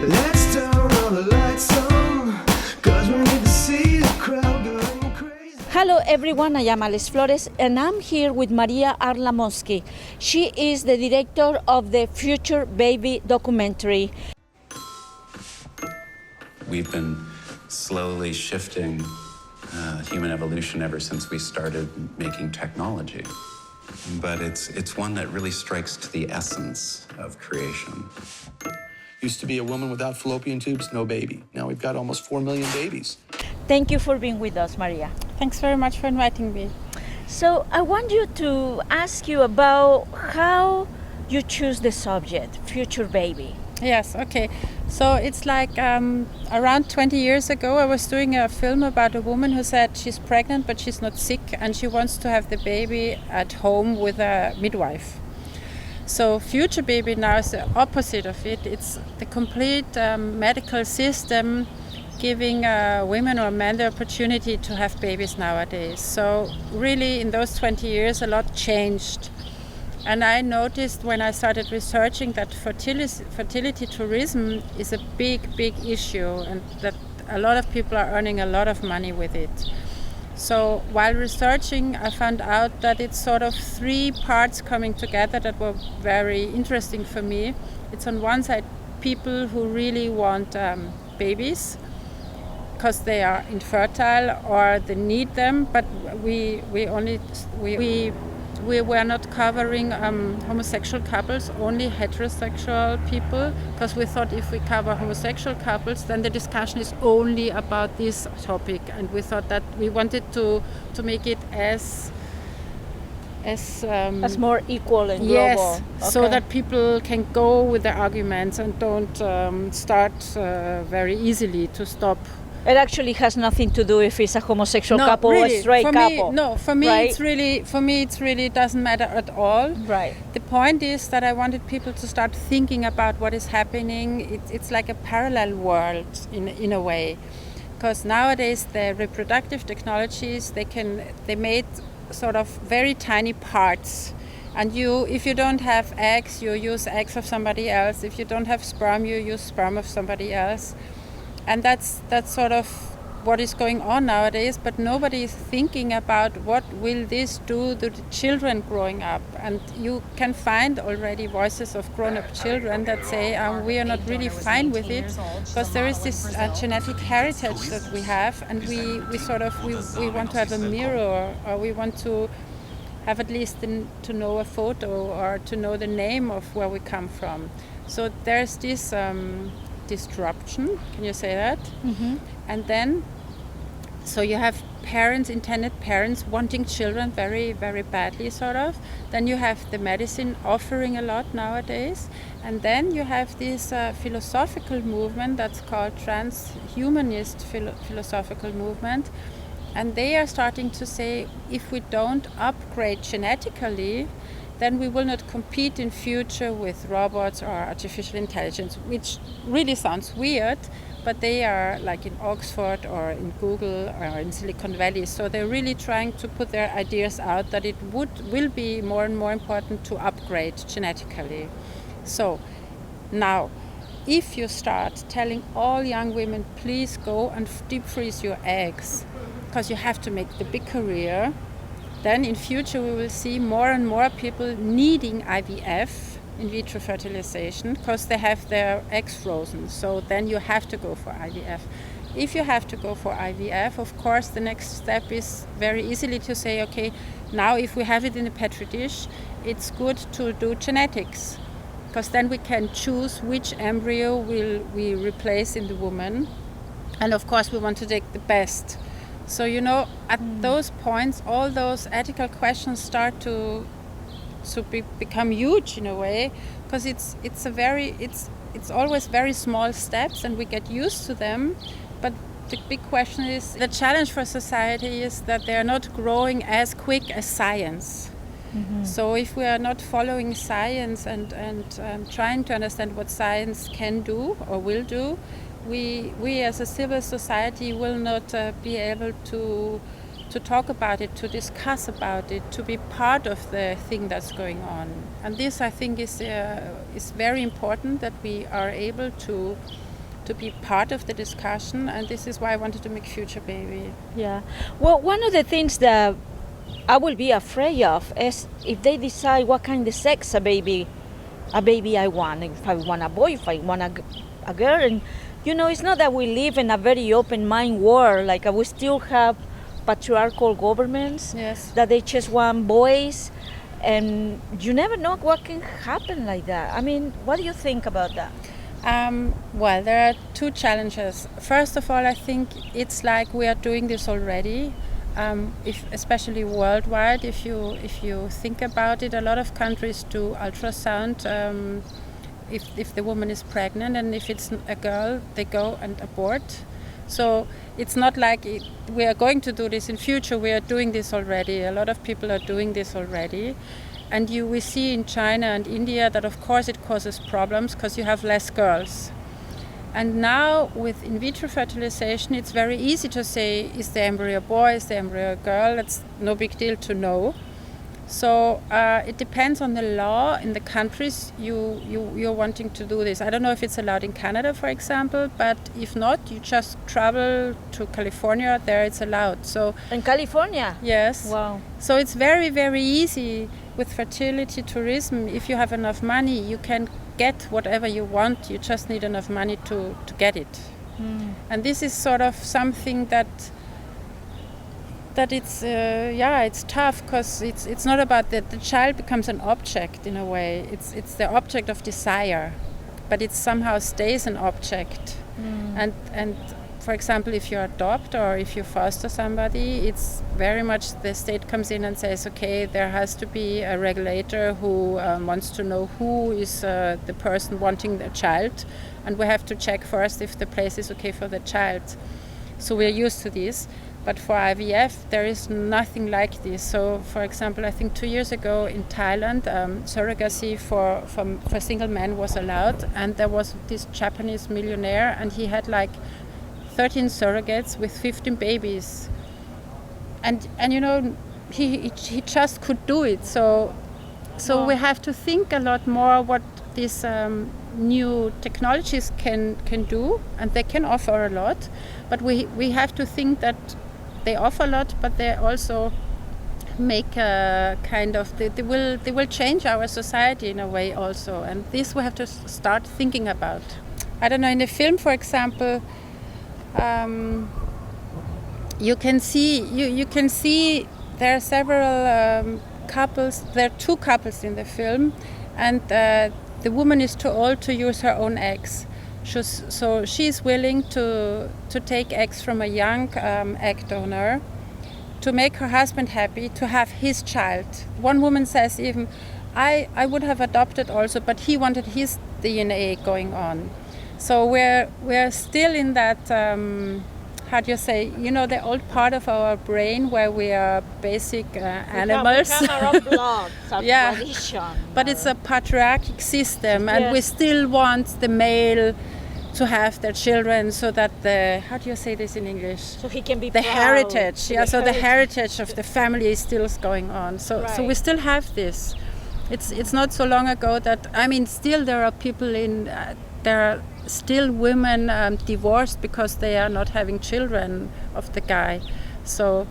Let's turn all the lights on, 'cause we need to see the crowd going crazy. Hello everyone, I am Alex Flores and I'm here with Maria Arlamovsky. She is the director of the Future Baby documentary. We've been slowly shifting human evolution ever since we started making technology. But it's one that really strikes to the essence of creation. Used to be a woman without fallopian tubes, no baby. Now we've got almost 4 million babies. Thank you for being with us, Maria. Thanks very much for inviting me. So I want you to ask you about how you choose the subject, Future Baby. Yes, okay. So it's like around 20 years ago, I was doing a film about a woman who said she's pregnant but she's not sick and she wants to have the baby at home with a midwife. So Future Baby now is the opposite of it. It's the complete medical system giving women or men the opportunity to have babies nowadays. So really in those 20 years a lot changed. And I noticed when I started researching that fertility tourism is a big issue and that a lot of people are earning a lot of money with it. So while researching, I found out that it's sort of three parts coming together that were very interesting for me. It's on one side people who really want babies because they are infertile or they need them, but we were not covering homosexual couples, only heterosexual people, because we thought if we cover homosexual couples, then the discussion is only about this topic, and we thought that we wanted to make it as more equal and yes, global. Okay. so that people can go with their arguments and don't start very easily to stop. It actually has nothing to do if it's a homosexual couple or a straight couple. For me, right? it's really doesn't matter at all. Right. The point is that I wanted people to start thinking about what is happening. It's like a parallel world in a way, because nowadays the reproductive technologies they made sort of very tiny parts. And if you don't have eggs, you use eggs of somebody else. If you don't have sperm, you use sperm of somebody else. And that's sort of what is going on nowadays, but nobody is thinking about what will this do to the children growing up. And you can find already voices of grown-up children that say we are not really fine with it because there is this genetic heritage that we have, and we want to have a mirror, or we want to have at least to know a photo or to know the name of where we come from. So there's this disruption, can you say that? Mm-hmm. And then, so you have intended parents wanting children very, very badly, sort of. Then you have the medicine offering a lot nowadays. And then you have this philosophical movement that's called transhumanist philosophical movement. And they are starting to say, if we don't upgrade genetically, then we will not compete in future with robots or artificial intelligence, which really sounds weird, but they are like in Oxford or in Google or in Silicon Valley. So they're really trying to put their ideas out that it will be more and more important to upgrade genetically. So now, if you start telling all young women, please go and deep freeze your eggs, because you have to make the big career, then in future we will see more and more people needing IVF, in vitro fertilization, because they have their eggs frozen. So then you have to go for IVF. If you have to go for IVF, of course, the next step is very easily to say, okay, now if we have it in a petri dish, it's good to do genetics, because then we can choose which embryo will we replace in the woman. And of course, we want to take the best. So, at those points, all those ethical questions start to become huge in a way, because it's always very small steps and we get used to them. But the big question is, the challenge for society is that they are not growing as quick as science. Mm-hmm. So if we are not following science and trying to understand what science can do or will do, we as a civil society will not be able to talk about it, to discuss about it, to be part of the thing that's going on. And this, I think, is very important, that we are able to to be part of the discussion, and this is why I wanted to make Future Baby. Yeah. Well, one of the things that I will be afraid of is if they decide what kind of sex a baby I want. If I want a boy, if I want a girl, and it's not that we live in a very open-mind world. Like we still have patriarchal governments. Yes. That they just want boys, and you never know what can happen like that. I mean, what do you think about that? Well, there are two challenges. First of all, I think it's like we are doing this already. Especially worldwide, if you think about it, a lot of countries do ultrasound if the woman is pregnant, and if it's a girl, they go and abort. So it's not like we are going to do this in future. We are doing this already. A lot of people are doing this already, and we see in China and India that of course it causes problems because you have less girls. And now with in vitro fertilization, it's very easy to say, is the embryo a boy, is the embryo a girl? It's no big deal to know. So it depends on the law in the countries you're wanting to do this. I don't know if it's allowed in Canada, for example, but if not, you just travel to California, there it's allowed. So In California? yes. Wow. So it's very, very easy with fertility tourism. If you have enough money, you can get whatever you want. You just need enough money to get it. And this is sort of something that it's tough, because it's not about that the child becomes an object in a way. It's the object of desire, but it somehow stays an object. And for example, if you adopt or if you foster somebody, it's very much the state comes in and says, okay, there has to be a regulator who wants to know who is the person wanting the child, and we have to check first if the place is okay for the child. So we're used to this. But for IVF, there is nothing like this. So, for example, I think 2 years ago in Thailand, surrogacy for single men was allowed, and there was this Japanese millionaire, and he had like 13 surrogates with 15 babies, and he just could do it. So we have to think a lot more what these new technologies can do, and they can offer a lot, but we have to think that they offer a lot, but they also make a kind of they will change our society in a way also, and this we have to start thinking about. I don't know, in the film, for example, you can see there are several couples. There are two couples in the film, and the woman is too old to use her own eggs. So she's willing to take eggs from a young egg donor to make her husband happy, to have his child. One woman says even, I would have adopted also, but he wanted his DNA going on. So we're still in that, how do you say, the old part of our brain where we are basic animals. We have our own blood, our Yeah. tradition. But it's a patriarchic system, and Yes. we still want the male to have their children, so that how do you say this in English? So he can be The proud. heritage, So yeah. the So the heritage of the family is still going on. So Right. we still have this. It's not so long ago that, I mean, still there are people there are still women divorced because they are not having children of the guy. So,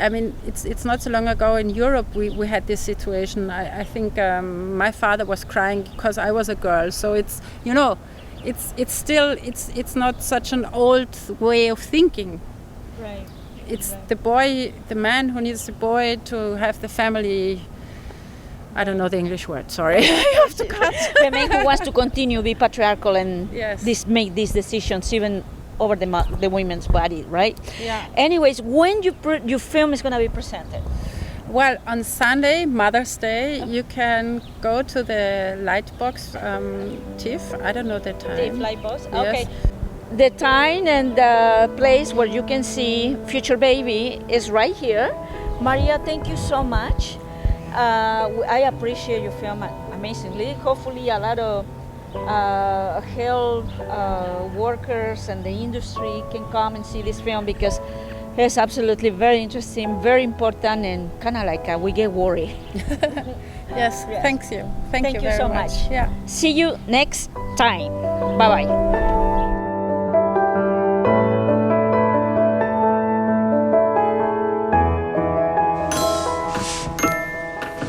I mean, it's not so long ago in Europe we had this situation. I think my father was crying because I was a girl. So it's still it's not such an old way of thinking. Right. It's the man who needs the boy to have the family. I don't know the English word, sorry. I have to cut. The man who wants to continue be patriarchal and Yes. make these decisions even over the women's body, right? Yeah. Anyways, when your film is going to be presented? Well, on Sunday, Mother's Day, you can go to the Lightbox TIFF. I don't know the time. The flight bus? Yes. Okay. The time and the place where you can see Future Baby is right here. Maria, thank you so much. I appreciate your film amazingly. Hopefully a lot of health workers and the industry can come and see this film, because it's absolutely very interesting, very important, and kind of like we get worried. Yes, Yes. thank you. Thank you you very so much. much. Yeah. See you next time. Bye-bye.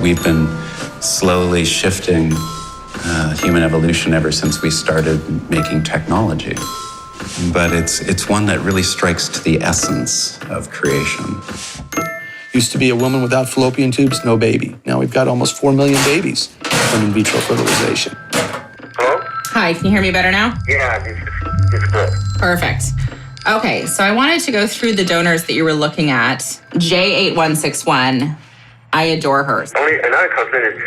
We've been slowly shifting human evolution ever since we started making technology. But it's one that really strikes to the essence of creation. Used to be a woman without fallopian tubes, no baby. Now we've got almost 4 million babies from in vitro fertilization. Hello? Hi, can you hear me better now? Yeah, it's good. Perfect. Okay, so I wanted to go through the donors that you were looking at. J8161, I adore her. Only another concern is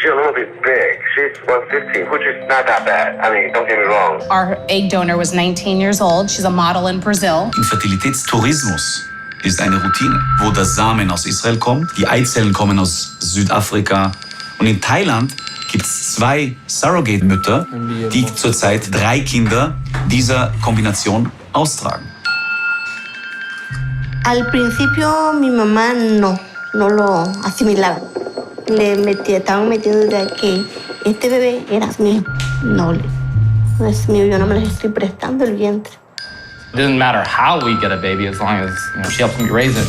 she's a little bit big. She's 115, which is not that bad. I mean, don't get me wrong. Our egg donor was 19 years old. She's a model in Brazil. Infertilitätstourismus ist eine Routine, wo der Samen aus Israel kommt, die Eizellen kommen aus Südafrika. Und in Thailand gibt es 2 Surrogate-Mütter, die zurzeit 3 Kinder dieser Kombination austragen. Al principio mi mamá no lo asimilaba. Estaban metiendo de que este bebé era mío. No es mío, yo no me les estoy prestando el vientre. It doesn't matter how we get a baby as long as she helps me raise it.